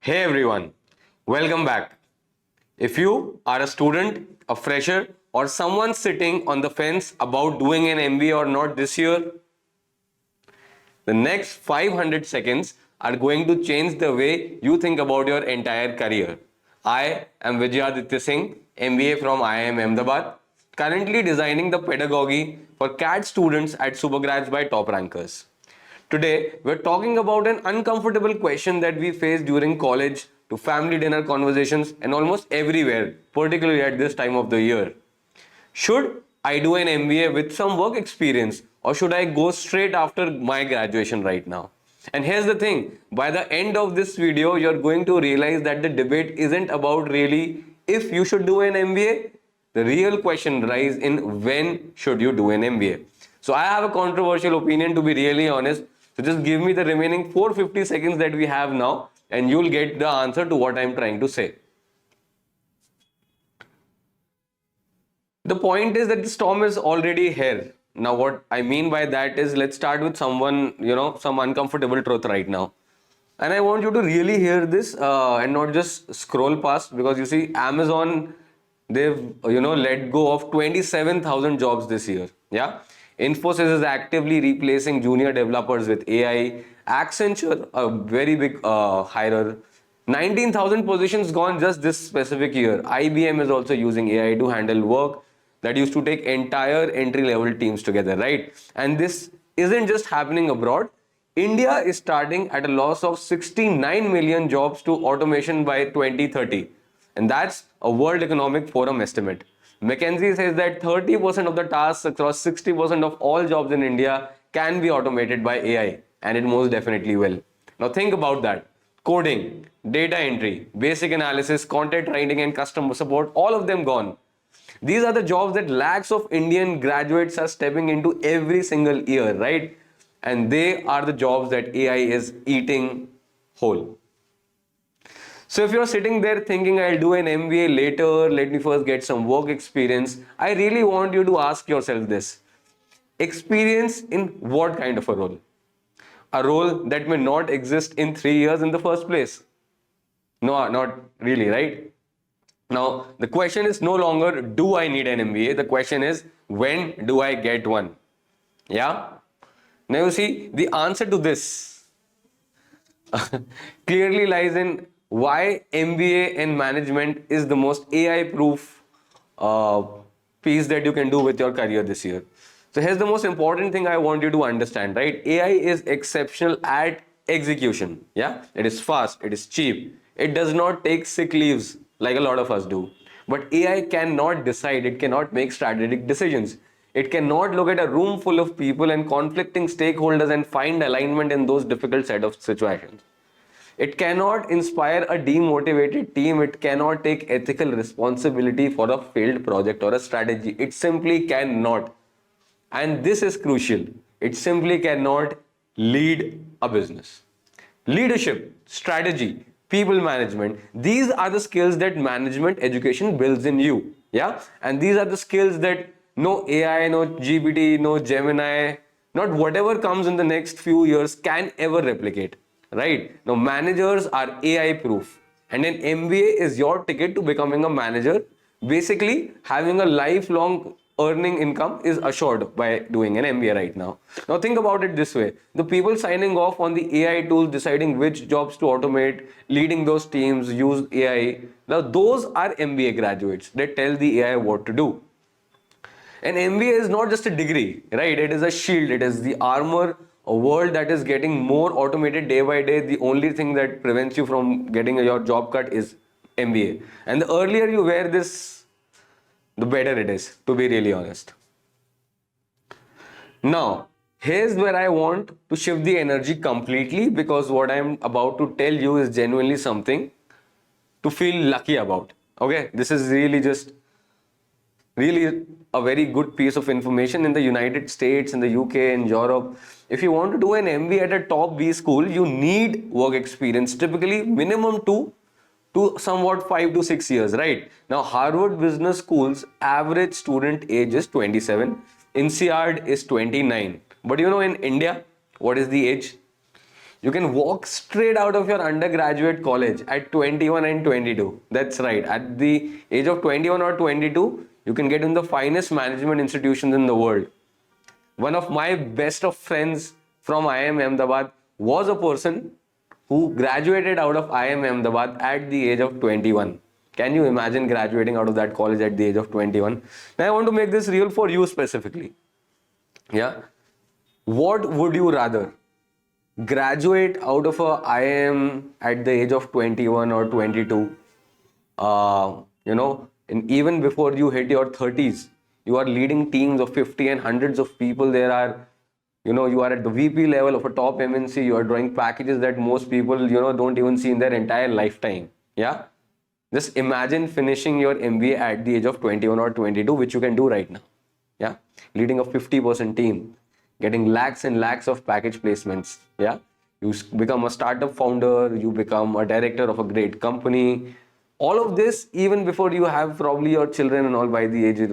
Hey everyone, welcome back. If you are a student, a fresher, or someone sitting on the fence about doing an MBA or not this year, the next 500 seconds are going to change the way you think about your entire career. I am Vijyaditya Singh, MBA from IIM Ahmedabad, currently designing the pedagogy for CAT students at SuperGrads by Toprankers. Today, we're talking about an uncomfortable question that we face during college, to family dinner conversations, and almost everywhere, particularly at this time of the year. Should I do an MBA with some work experience, or should I go straight after my graduation right now? And here's the thing, by the end of this video, you're going to realize that the debate isn't about really if you should do an MBA. The real question lies in when should you do an MBA. So I have a controversial opinion, to be really honest. So just give me the remaining 450 seconds that we have now and you'll get the answer to what I'm trying to say. The point is that the storm is already here. Now, what I mean by that is, let's start with some uncomfortable truth right now. And I want you to really hear this and not just scroll past, because you see, Amazon, they've, let go of 27,000 jobs this year. Yeah. Infosys is actively replacing junior developers with AI. Accenture, a very big hirer, 19,000 positions gone just this specific year. IBM is also using AI to handle work that used to take entire entry-level teams together, right? And this isn't just happening abroad. India is starting at a loss of 69 million jobs to automation by 2030. And that's a World Economic Forum estimate. McKinsey says that 30% of the tasks across 60% of all jobs in India can be automated by AI, and it most definitely will. Now think about that. Coding, data entry, basic analysis, content writing, and customer support, all of them gone. These are the jobs that lakhs of Indian graduates are stepping into every single year, right? And they are the jobs that AI is eating whole. So if you're sitting there thinking, I'll do an MBA later, let me first get some work experience, I really want you to ask yourself this. Experience in what kind of a role? A role that may not exist in 3 years in the first place. No, not really, right? Now, the question is no longer, do I need an MBA? The question is, when do I get one? Yeah? Now you see, the answer to this clearly lies in why MBA in management is the most AI-proof piece that you can do with your career this year. So here's the most important thing I want you to understand, right? AI is exceptional at execution. Yeah, it is fast, it is cheap, it does not take sick leaves like a lot of us do. But AI cannot decide, it cannot make strategic decisions. It cannot look at a room full of people and conflicting stakeholders and find alignment in those difficult set of situations. It cannot inspire a demotivated team. It cannot take ethical responsibility for a failed project or a strategy. It simply cannot. And this is crucial. It simply cannot lead a business. Leadership, strategy, people management, these are the skills that management education builds in you. Yeah. And these are the skills that no AI, no GPT, no Gemini, not whatever comes in the next few years can ever replicate. Right? Now, managers are AI proof, and an MBA is your ticket to becoming a manager. Basically, having a lifelong earning income is assured by doing an MBA right now. Now, think about it this way. The people signing off on the AI tools, deciding which jobs to automate, leading those teams, use AI. Now, those are MBA graduates that tell the AI what to do. An MBA is not just a degree, right? It is a shield, it is the armor. A world that is getting more automated day by day, the only thing that prevents you from getting your job cut is MBA. And the earlier you wear this, the better it is, to be really honest. Now, here's where I want to shift the energy completely, because what I'm about to tell you is genuinely something to feel lucky about. Okay, this is really a very good piece of information. In the United States, in the UK, in Europe, if you want to do an MBA at a top B school, you need work experience, typically minimum 2 to somewhat 5 to 6 years, right? Now, Harvard Business School's average student age is 27, INSEAD is 29. But in India, what is the age? You can walk straight out of your undergraduate college at 21 and 22. That's right. At the age of 21 or 22, you can get in the finest management institutions in the world. One of my best of friends from IIM Ahmedabad was a person who graduated out of IIM Ahmedabad at the age of 21. Can you imagine graduating out of that college at the age of 21? Now I want to make this real for you specifically. Yeah. What would you rather? Graduate out of a IIM at the age of 21 or 22, and even before you hit your 30s, you are leading teams of 50 and hundreds of people. There are, you are at the VP level of a top MNC. You are drawing packages that most people, don't even see in their entire lifetime. Yeah. Just imagine finishing your MBA at the age of 21 or 22, which you can do right now. Yeah. Leading a 50% team, getting lakhs and lakhs of package placements. Yeah. You become a startup founder, you become a director of a great company. All of this even before you have probably your children and all by the age of,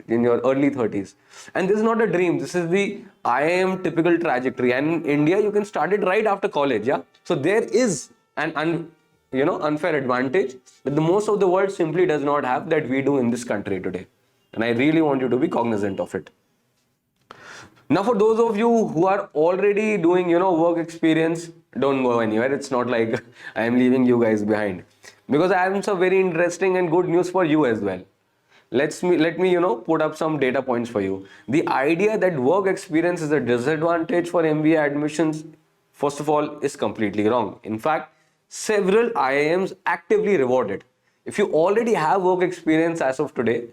in your early 30s. And this is not a dream. This is the IIM typical trajectory. And in India, you can start it right after college. Yeah. So there is an unfair advantage that the most of the world simply does not have that we do in this country today. And I really want you to be cognizant of it. Now, for those of you who are already doing, work experience, don't go anywhere. It's not like I am leaving you guys behind, because I have some very interesting and good news for you as well. Let me, put up some data points for you. The idea that work experience is a disadvantage for MBA admissions, first of all, is completely wrong. In fact, several IIMs actively reward it. If you already have work experience as of today,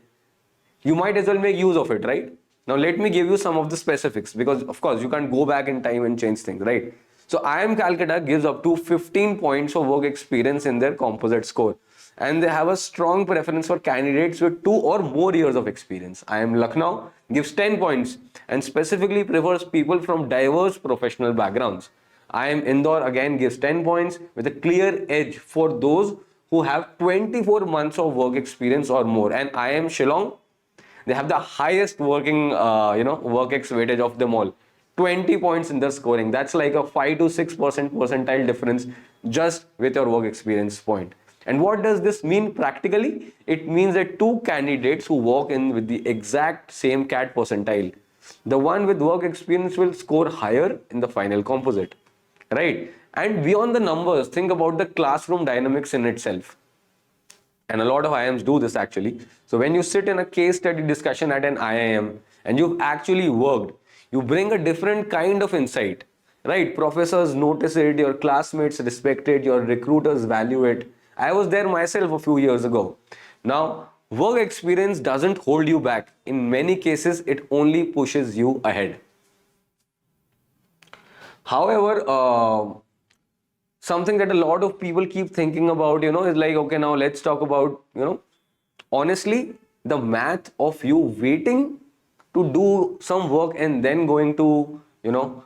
you might as well make use of it, right? Now, let me give you some of the specifics, because of course you can't go back in time and change things, right? So IIM Calcutta gives up to 15 points of work experience in their composite score. And they have a strong preference for candidates with 2 or more years of experience. IIM Lucknow gives 10 points and specifically prefers people from diverse professional backgrounds. IIM Indore again gives 10 points with a clear edge for those who have 24 months of work experience or more. And IIM Shillong, they have the highest working, WorkX weightage of them all. 20 points in their scoring. That's like a 5 to 6% percentile difference just with your work experience point. And what does this mean practically? It means that two candidates who walk in with the exact same CAT percentile, the one with work experience will score higher in the final composite, right? And beyond the numbers, think about the classroom dynamics in itself. And a lot of IIMs do this actually. So when you sit in a case study discussion at an IIM and you've actually worked, you bring a different kind of insight, right? Professors notice it, your classmates respect it, your recruiters value it. I was there myself a few years ago. Now, work experience doesn't hold you back. In many cases, it only pushes you ahead. However, something that a lot of people keep thinking about, is like, okay, now let's talk about, honestly, the math of you waiting to do some work and then going to, an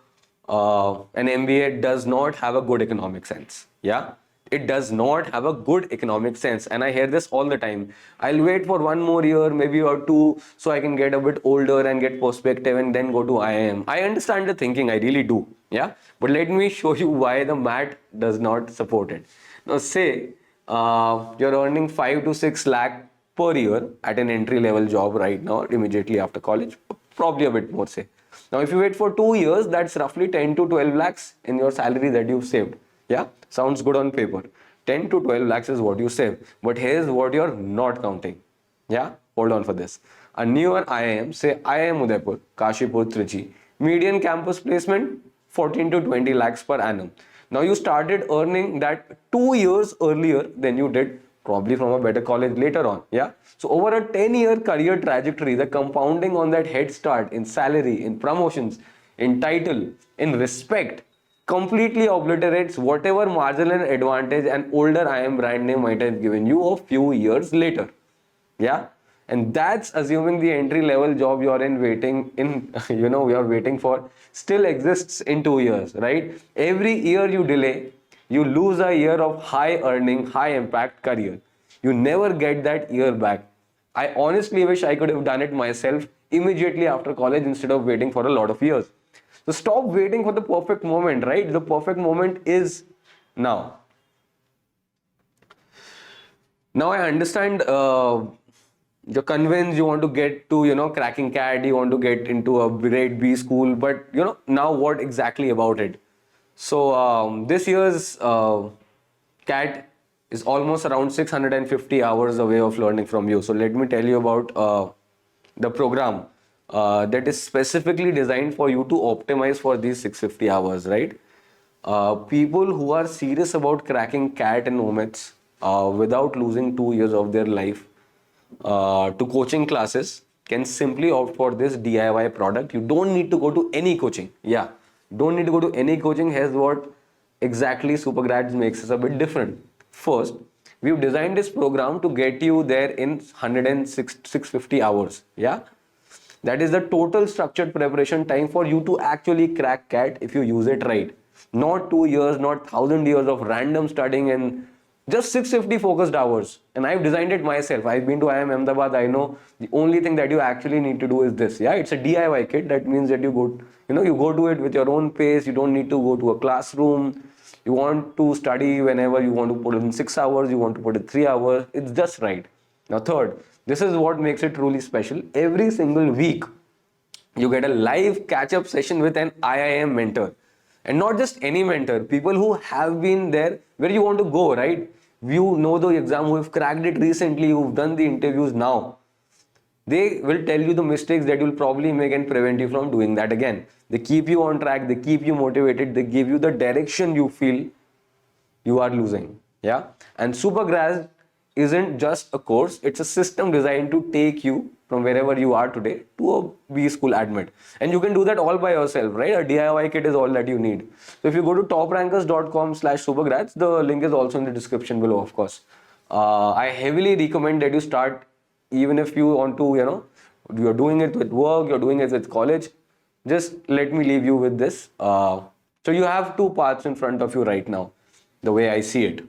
MBA does not have a good economic sense. Yeah. It does not have a good economic sense. And I hear this all the time. I'll wait for 1 more year, maybe or 2, so I can get a bit older and get perspective and then go to IIM. I understand the thinking, I really do. Yeah. But let me show you why the math does not support it. Now, say you're earning 5 to 6 lakh per year at an entry level job right now, immediately after college, probably a bit more, say. Now, if you wait for 2 years, that's roughly 10 to 12 lakhs in your salary that you've saved. Yeah, sounds good on paper. 10 to 12 lakhs is what you save. But here's what you're not counting. Yeah, hold on for this. A newer IIM, say IIM Udaipur, Kashipur, Trichy, median campus placement 14 to 20 lakhs per annum. Now you started earning that 2 years earlier than you did probably from a better college later on. Yeah. So over a 10-year career trajectory, the compounding on that head start in salary, in promotions, in title, in respect, completely obliterates whatever marginal advantage an older IIM brand name might have given you a few years later. Yeah. And that's assuming the entry level job you're you're waiting for still exists in 2 years, right? Every year you delay, you lose a year of high earning, high impact career. You never get that year back. I honestly wish I could have done it myself immediately after college instead of waiting for a lot of years. So stop waiting for the perfect moment, right? The perfect moment is now. Now I understand you're convinced you want to get to, cracking CAT, you want to get into a grade B school, but, now what exactly about it? So this year's CAT is almost around 650 hours away of learning from you. So let me tell you about the program that is specifically designed for you to optimize for these 650 hours, right? People who are serious about cracking CAT and OMETs without losing 2 years of their life to coaching classes can simply opt for this DIY product. You don't need to go to any coaching. Yeah, don't need to go to any coaching. Here's what exactly SuperGrads makes us a bit different. First, we've designed this program to get you there in 650 hours. Yeah, that is the total structured preparation time for you to actually crack CAT if you use it right. Not 2 years, not 1,000 years of random studying, and just 650 focused hours. And I've designed it myself. I've been to IIM Ahmedabad. I know the only thing that you actually need to do is this. Yeah, it's a DIY kit. That means that you go to it with your own pace. You don't need to go to a classroom. You want to study whenever you want to put in 6 hours, you want to put in 3 hours. It's just right. Now, third, this is what makes it truly special. Every single week, you get a live catch-up session with an IIM mentor. And not just any mentor, people who have been there where you want to go, right? You know the exam, who have cracked it recently, who've done the interviews now. They will tell you the mistakes that you'll probably make and prevent you from doing that again. They keep you on track, they keep you motivated, they give you the direction you feel you are losing. Yeah. And SuperGrads isn't just a course, it's a system designed to take you from wherever you are today to a B school admit. And you can do that all by yourself, right? A DIY kit is all that you need. So if you go to toprankers.com/supergrads, the link is also in the description below, of course. I heavily recommend that you start, even if you want to, you're doing it with work, you're doing it with college. Just let me leave you with this. So you have two paths in front of you right now, the way I see it.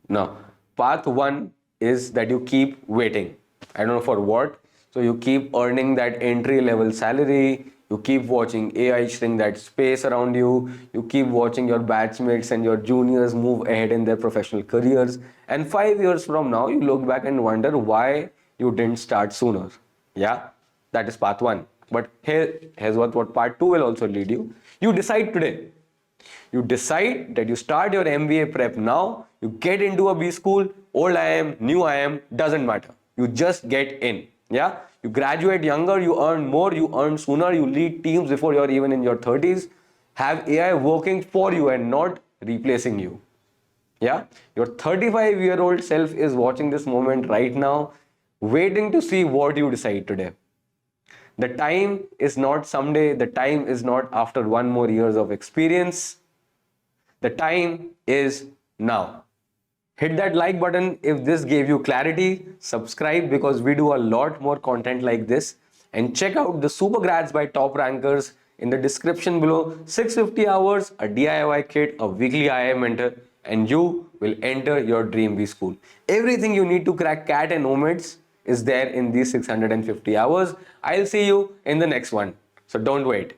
Now, path one is that you keep waiting. I don't know for what. So you keep earning that entry level salary. You keep watching AI shrink that space around you. You keep watching your batchmates and your juniors move ahead in their professional careers. And 5 years from now, you look back and wonder why you didn't start sooner. Yeah, that is path one. But here's what part two will also lead you. You decide today. You decide that you start your MBA prep now, you get into a B school, old IIM, new IIM, doesn't matter. You just get in. Yeah? You graduate younger, you earn more, you earn sooner, you lead teams before you're even in your 30s. Have AI working for you and not replacing you. Yeah? Your 35-year-old self is watching this moment right now, waiting to see what you decide today. The time is not someday, the time is not after 1 more years of experience. The time is now. Hit that like button if this gave you clarity. Subscribe because we do a lot more content like this. And check out the SuperGrads by Top Rankers in the description below. 650 hours, a DIY kit, a weekly IIM mentor, and you will enter your dream B school. Everything you need to crack CAT and OMEDs is there in these 650 hours. I'll see you in the next one. So don't wait.